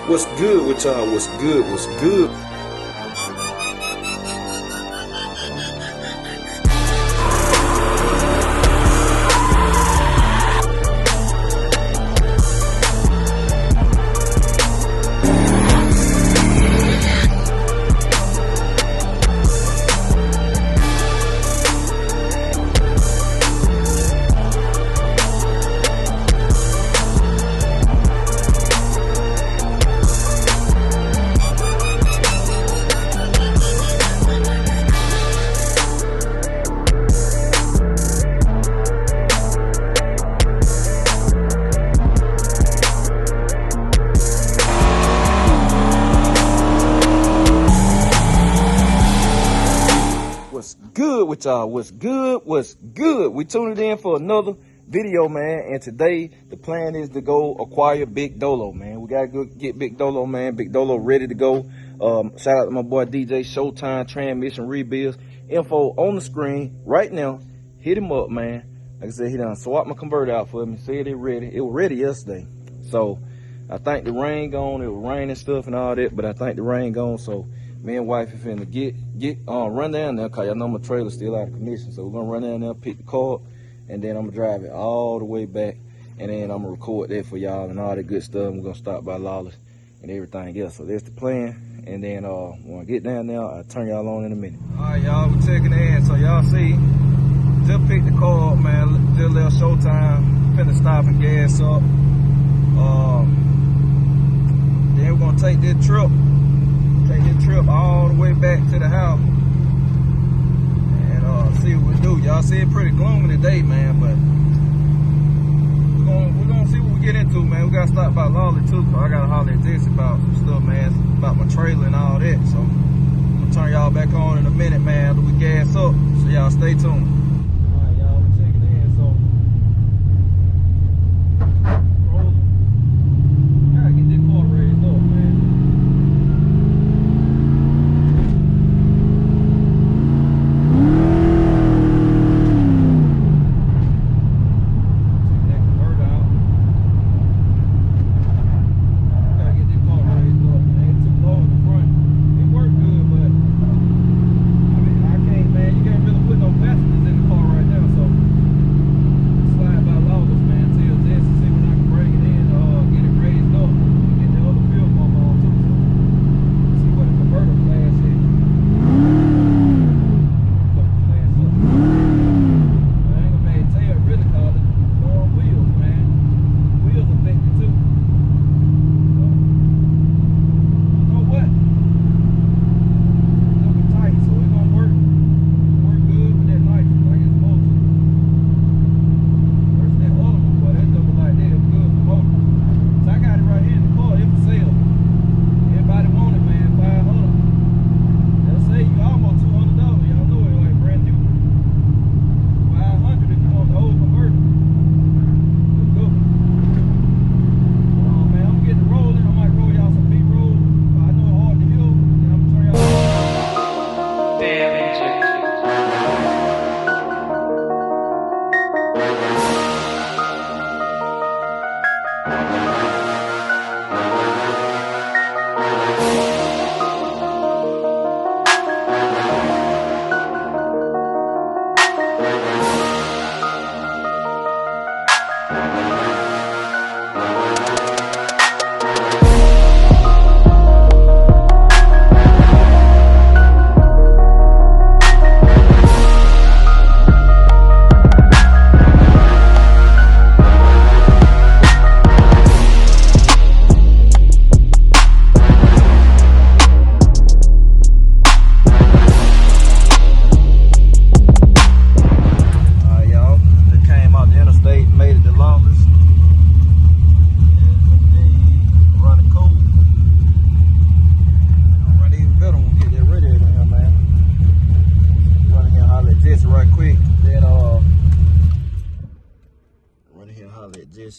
What's good with y'all? What's good? What's good? What's good with y'all? What's good? What's good? We tuned in for another video, man. And today the plan is to go acquire Big Dolo, man. We gotta go get Big Dolo, man. Big Dolo ready to go. Shout out to my boy DJ Showtime transmission rebuilds. Info on the screen right now. Hit him up, man. Like I said, he done swapped my converter out for me. Said it ready. It was ready yesterday. So I think the rain gone. It was raining and stuff and all that, but I think the rain gone. So me and wife are finna run down there, cause y'all know my trailer's still out of commission. So we're gonna run down there, pick the car up, and then I'm gonna drive it all the way back, and then I'm gonna record that for y'all and all that good stuff. We're gonna stop by Lawless and everything else. So that's the plan. And then when I get down there, I'll turn y'all on in a minute. All right, y'all, we're checking in. So y'all see, just picked the car up, man. Just left Showtime. Finna stop and gas up. Then we're gonna take this trip. Take this trip all the way back to the house and see what we do. Y'all see it pretty gloomy today, man, but we're gonna see what we get into, man. We gotta stop by Lolly too, cause I gotta holler at this about some stuff, man, about my trailer and all that. So I'm gonna turn y'all back on in a minute, man, after we gas up. So y'all stay tuned. All right, y'all, we're checking in. So rolling. Gotta get this car raised up, man.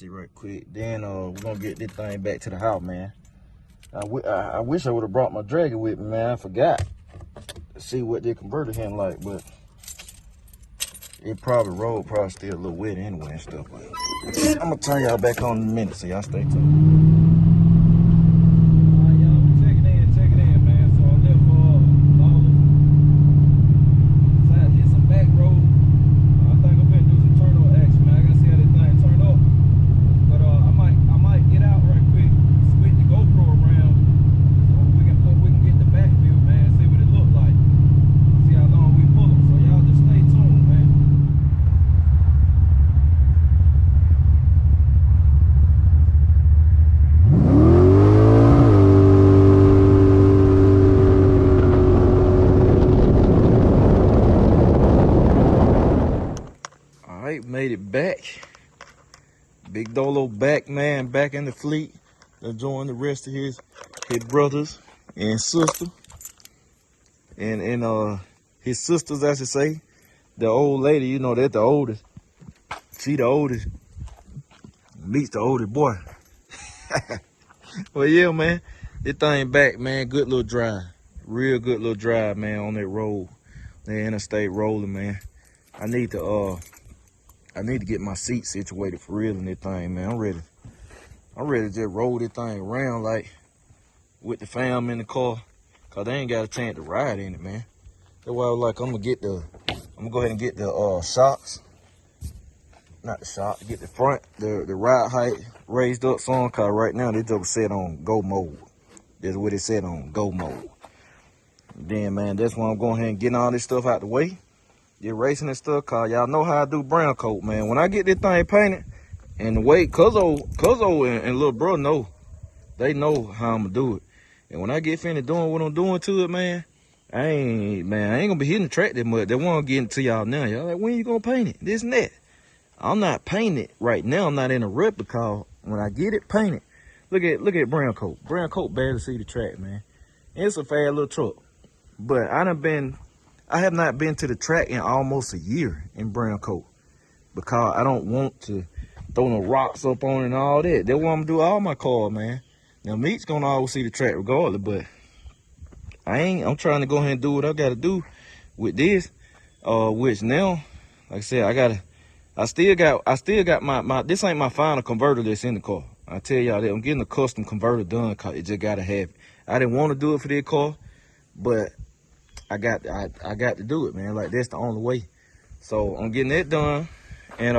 Right quick, then we're gonna get this thing back to the house, man. I wish I would have brought my dragger with me, man. I forgot to see what the converter hand like, but it probably still a little wet anyway and stuff. But I'm gonna turn y'all back on in a minute, so y'all stay tuned. Big Dolo back, man, back in the fleet. Enjoying the rest of his brothers and sister. And his sisters, I should say. The old lady, you know, that's the oldest. She the oldest. Meets the oldest boy. Well, yeah, man. This thing back, man. Good little drive. Real good little drive, man, on that road. The interstate rolling, man. I need to get my seat situated for real in this thing, man. I'm ready to just roll this thing around like with the fam in the car. Cause they ain't got a chance to ride in it, man. That's why I was like, I'm gonna go ahead and get the shocks. Not the shock, get the front, the ride height raised up some, cause right now they just set on go mode. That's what it said on go mode. Then, man, that's why I'm going ahead and getting all this stuff out the way. Get racing and stuff, cause y'all know how I do brown coat, man. When I get this thing painted, and the way Cuzzo and little bro know, they know how I'm gonna do it. And when I get finished doing what I'm doing to it, man, I ain't gonna be hitting the track that much. They won't get into y'all now. Y'all like, when you gonna paint it? This and that. I'm not painting it right now. I'm not in a rut because when I get it painted, look at brown coat. Brown coat barely see the track, man. It's a fast little truck. But I have not been to the track in almost a year in brown coat because I don't want to throw no rocks up on it and all that. That's what I'm gonna do all my cars, man. Now Meat's gonna always see the track regardless, but I'm trying to go ahead and do what I gotta do with this. Which now, like I said, I still got my this ain't my final converter that's in the car. I tell y'all that I'm getting a custom converter done cause it just gotta have it. I didn't want to do it for this car, but I got to do it, man. Like that's the only way. So I'm getting that done, and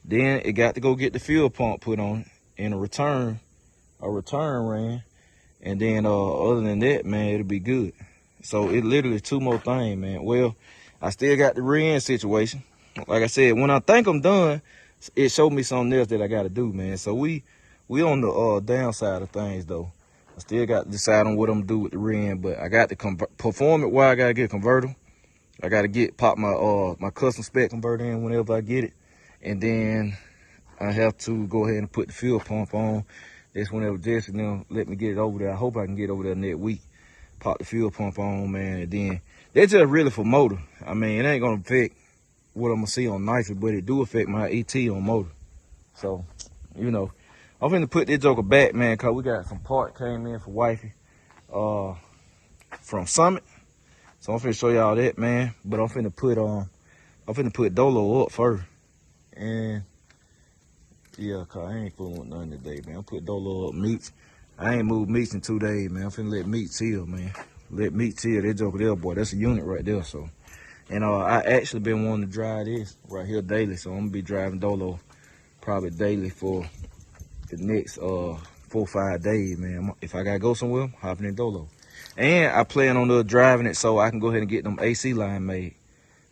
then it got to go get the fuel pump put on and a return ran, and then other than that, man, it'll be good. So it literally 2 more things, man. Well, I still got the rear end situation. Like I said, when I think I'm done, it showed me something else that I got to do, man. So we on the downside of things though. I still got to decide on what I'm gonna do with the rear end, but I got to perform it. Why I gotta get a converter. I gotta pop my custom spec converter in whenever I get it, and then I have to go ahead and put the fuel pump on. That's whenever Jesse now let me get it over there. I hope I can get over there next week. Pop the fuel pump on, man, and then that's just really for motor. I mean, it ain't gonna affect what I'm gonna see on nicer, but it do affect my ET on motor. So, you know, I'm finna put this joker back, man, cause we got some part came in for wifey from Summit. So I'm finna show y'all that, man. But I'm finna put Dolo up first. And yeah, cause I ain't fooling with nothing today, man. I'm put Dolo up Meats. I ain't moved Meats in 2 days, man. I'm finna let Meats chill, man. Let Meats chill. That joker there, boy. That's a unit right there, so. And I actually been wanting to drive this right here daily, so I'm gonna be driving Dolo probably daily for the next 4 or 5 days, man. If I gotta go somewhere, I'm hopping in Dolo. And I plan on driving it so I can go ahead and get them AC line made.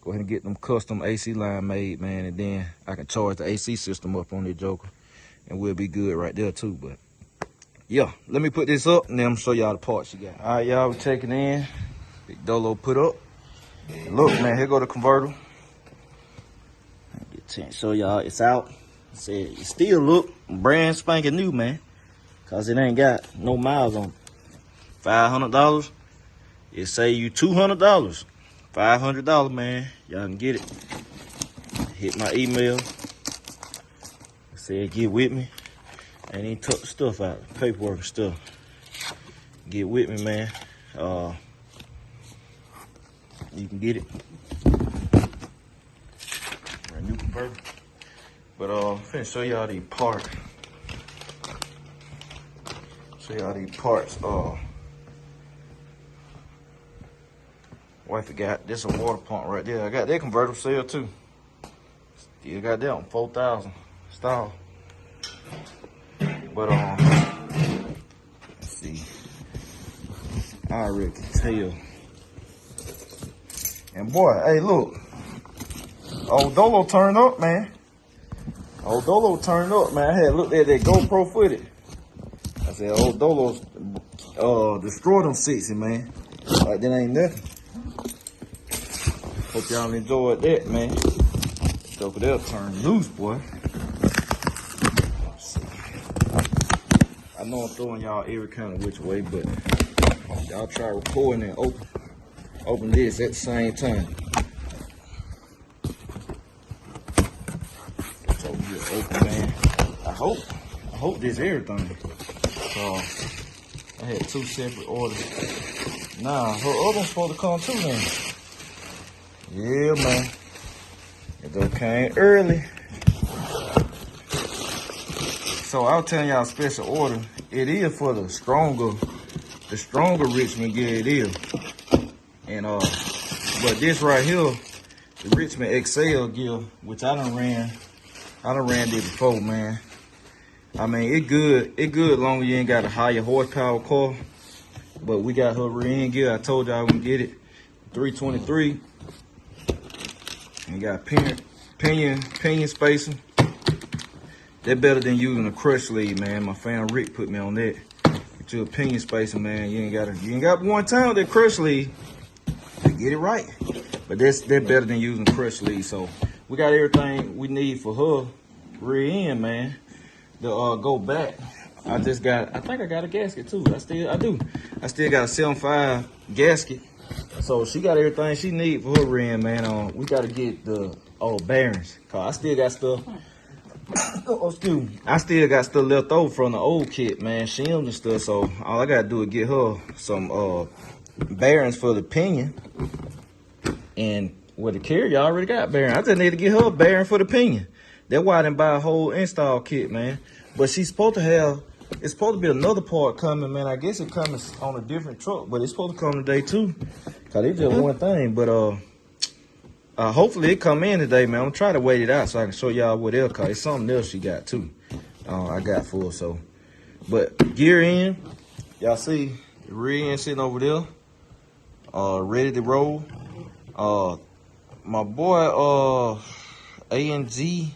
Go ahead and get them custom AC line made, man, and then I can charge the AC system up on the joker, and we'll be good right there too. But yeah, let me put this up, and then I'm gonna show y'all the parts you got. All right, y'all, we checking in. Big Dolo put up. Look, man, here go the converter. Show y'all it's out. Said it still look brand spanking new, man, cause it ain't got no miles on it. $500. It say you $200. $500, man. Y'all can get it. Hit my email. Said get with me. And then took the stuff out, paperwork and stuff. Get with me, man. You can get it. Brand new converter. But I'm finna show y'all these parts. Show y'all these parts. Wife got this a water pump right there. I got that converter sale too. Still got that on 4,000 style. But let's see. I already can tell. And boy, hey, look. Old Dolo turned up, man. Old Dolo turned up, man. I had looked at that GoPro footage. I said, old Dolo's destroyed them 60, man. Like that ain't nothing. Hope y'all enjoyed that, man. Joker there turned loose, boy. know I'm throwing y'all every kind of which way, but y'all try recording and open this at the same time. It's over here open, man. I hope this everything. So I had 2 separate orders. Nah, her other one's supposed to come too then. Yeah, man. It done came early. So I was telling y'all special order. It is for the stronger Richmond gear it is. And but this right here, the Richmond XL gear, which I done ran this before, man. I mean, it good long as you ain't got a higher horsepower car. But we got her rear end gear. I told y'all we can get it. 323. And got pinion spacing. That better than using a crush sleeve, man. My fan Rick put me on that. Get your pinion spacing, man. You ain't got one time with that crush sleeve to get it right. But that's better than using crush sleeve. So we got everything we need for her rear end, man. To go back. I think I got a gasket too. I still got a 7.5 gasket. So she got everything she need for her rear end, man. We gotta get the bearings. Cause I still got stuff. Excuse me. I still got stuff left over from the old kit, man. Shims and stuff. So all I gotta do is get her some bearings for the pinion. And with the carrier, I already got bearings. I just need to get her a bearing for the pinion. That's why I didn't buy a whole install kit, man. But she's supposed to have. It's supposed to be another part coming, man. I guess it comes on a different truck, but it's supposed to come today too. Cause it's just one thing. But hopefully it come in today, man. I'm gonna try to wait it out so I can show y'all what else. Cause it's something else she got too. I got full so. But gear in, y'all see the rear end sitting over there, ready to roll. My boy A&G.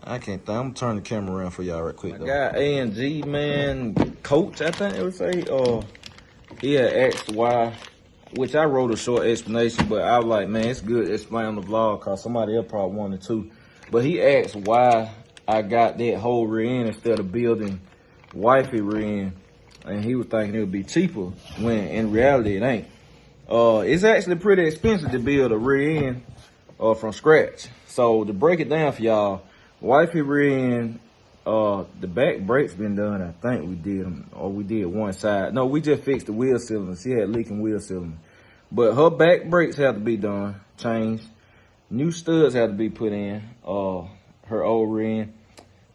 I can't think. I'm gonna turn the camera around for y'all right quick. I got A&G, man, coach, I think it would say. He had asked why, which I wrote a short explanation, but I was like, man, it's good to explain on the vlog because somebody else probably wanted to. But he asked why I got that whole rear end instead of building wifey rear end, and he was thinking it would be cheaper when in reality it ain't. It's actually pretty expensive to build a rear end from scratch. So to break it down for y'all. Wifey rear end, the back brakes been done. I think we did them, or we did one side. No, we just fixed the wheel cylinder. She had leaking wheel cylinder. But her back brakes have to be done, changed. New studs have to be put in, her old rear end.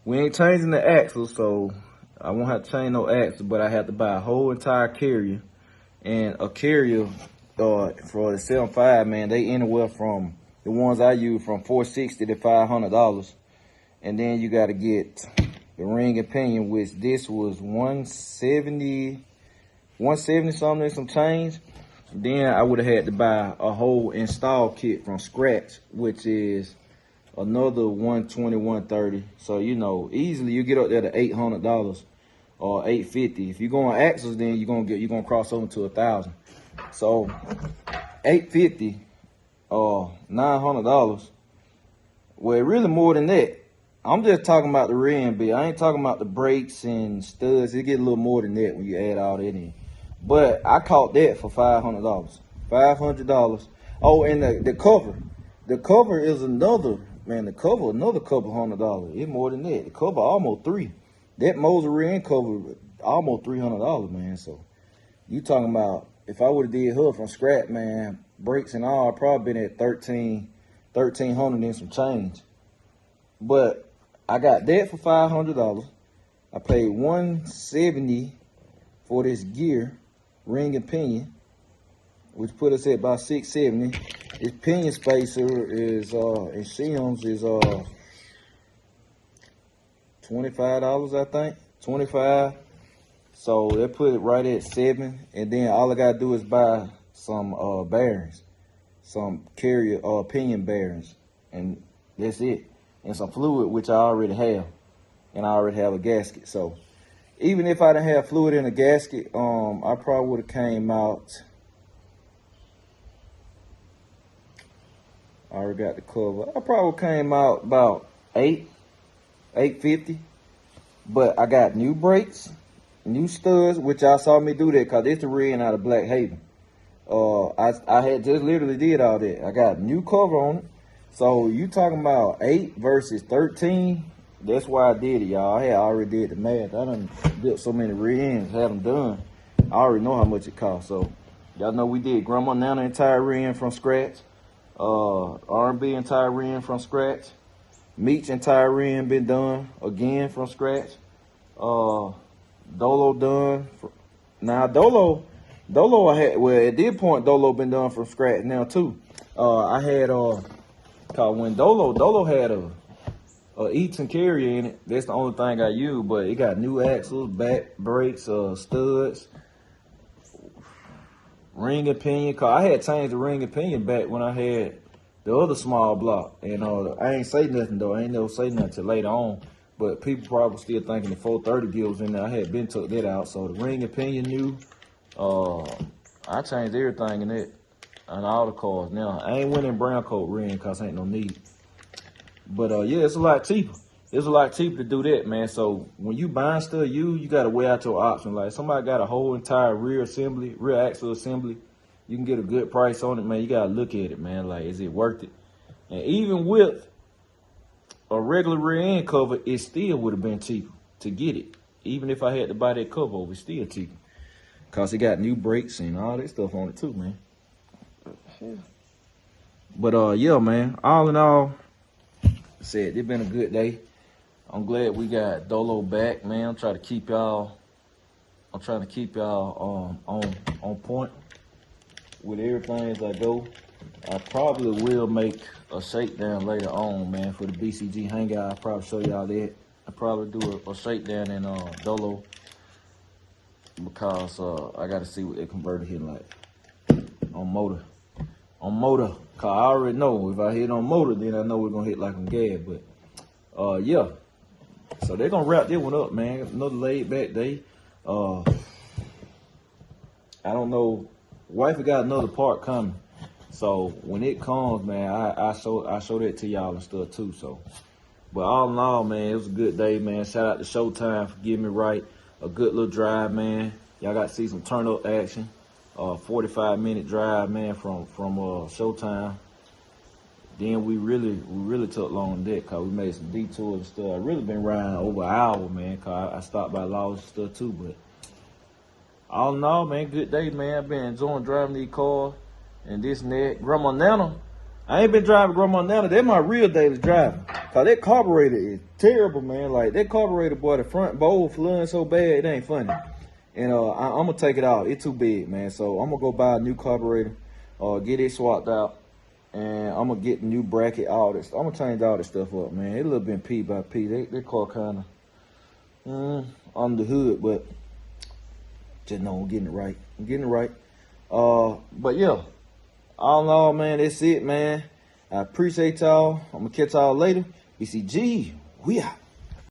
We ain't changing the axles, so I won't have to change no axles, but I have to buy a whole entire carrier. And a carrier for the 7.5, man, they anywhere from, the ones I use, from $460 to $500. And then you got to get the ring and pinion, which this was 170 something and some change. Then I would have had to buy a whole install kit from scratch, which is another 120, 130. So, you know, easily you get up there to $800 or $850. If you're going axles, then you're gonna cross over to $1,000. So $850 or $900. Well, really more than that. I'm just talking about the rear end bill. I ain't talking about the brakes and studs. It get a little more than that when you add all that in. But I caught that for $500. $500. Oh, and the cover. The cover is another, man, the cover, another couple $100. It's more than that. The cover almost $300. That Moser rear end cover almost $300, man. So you talking about, if I would have did her from scratch, man, brakes and all, I'd probably been at $1,300 and some change. But I got that for $500. I paid $170 for this gear, ring and pinion, which put us at about $670. This pinion spacer is in shims is $25, I think. $25. So that put it right at $7. And then all I gotta do is buy some bearings, some carrier pinion bearings, and that's it. And some fluid, which I already have, and I already have a gasket. So even if I didn't have fluid in a gasket, I probably would have came out. I already got the cover. I probably came out about $850. But I got new brakes, new studs, which y'all saw me do that because it's the red out of Black Haven. I had just literally did all that. I got new cover on it. So you talking about 8 versus 13? That's why I did it, y'all. I had already did the math. I done built so many rear ends, had them done. I already know how much it cost. So y'all know we did Grandma Nana entire rear end from scratch. R&B entire rear end from scratch. Meech entire rear end been done again from scratch. Dolo done. Now Dolo I had, well at this point Dolo been done from scratch now too. I had cause when Dolo had a Eaton carrier in it, that's the only thing I used, but it got new axles, back brakes, studs, ring and pinion. Cause I had changed the ring and pinion back when I had the other small block, and I ain't say nothing though. I ain't never say nothing till later on. But people probably still thinking the 430 gear was in there. I had been took that out, so the ring and pinion new. I changed everything in it on all the cars. Now I ain't winning brown coat ring cause ain't no need. But yeah, it's a lot cheaper. It's a lot cheaper to do that, man. So when you buying stuff, you gotta weigh out your options. Like somebody got a whole entire rear axle assembly. You can get a good price on it, man. You gotta look at it, man. Like, is it worth it? And even with a regular rear end cover, it still would have been cheaper to get it. Even if I had to buy that cover over, it's still cheaper. Cause it got new brakes and all that stuff on it too, man. But yeah, man. All in all, said it's been a good day. I'm glad we got Dolo back, man. I'm trying to keep y'all on point with everything as I go. I probably will make a shakedown later on, man, for the BCG Hangout. I'll probably show y'all that. I'll probably do a shakedown in Dolo because I got to see what they converter hitting like on motor. Cause I already know if I hit on motor, then I know we're gonna hit like on gas. But yeah, so they're gonna wrap this one up, man. Another laid back day. I don't know. Wifey got another part coming, so when it comes, man, I show that to y'all and stuff too. So, but all in all, man, it was a good day, man. Shout out to Showtime for getting me right. A good little drive, man. Y'all got to see some turn up action. 45-minute drive, man, from Showtime. Then we really took long on that because we made some detours and stuff. I really been riding over an hour, man, because I stopped by Laws and stuff too. But all in all, man, good day, man. I've been enjoying driving these cars and this and that. Grandma Nana, I ain't been driving Grandma Nana. That's my real daily driving. Because that carburetor is terrible, man. Like, that carburetor, boy, the front bowl flooding so bad, it ain't funny. And I'm going to take it out. It's too big, man. So I'm going to go buy a new carburetor, get it swapped out. And I'm going to get the new bracket, all this. I'm going to change all this stuff up, man. It a little bit P by P. That car kind of under the hood, but just know I'm getting it right. I'm getting it right. But yeah, all in all, man, that's it, man. I appreciate y'all. I'm going to catch y'all later. BCG, we out.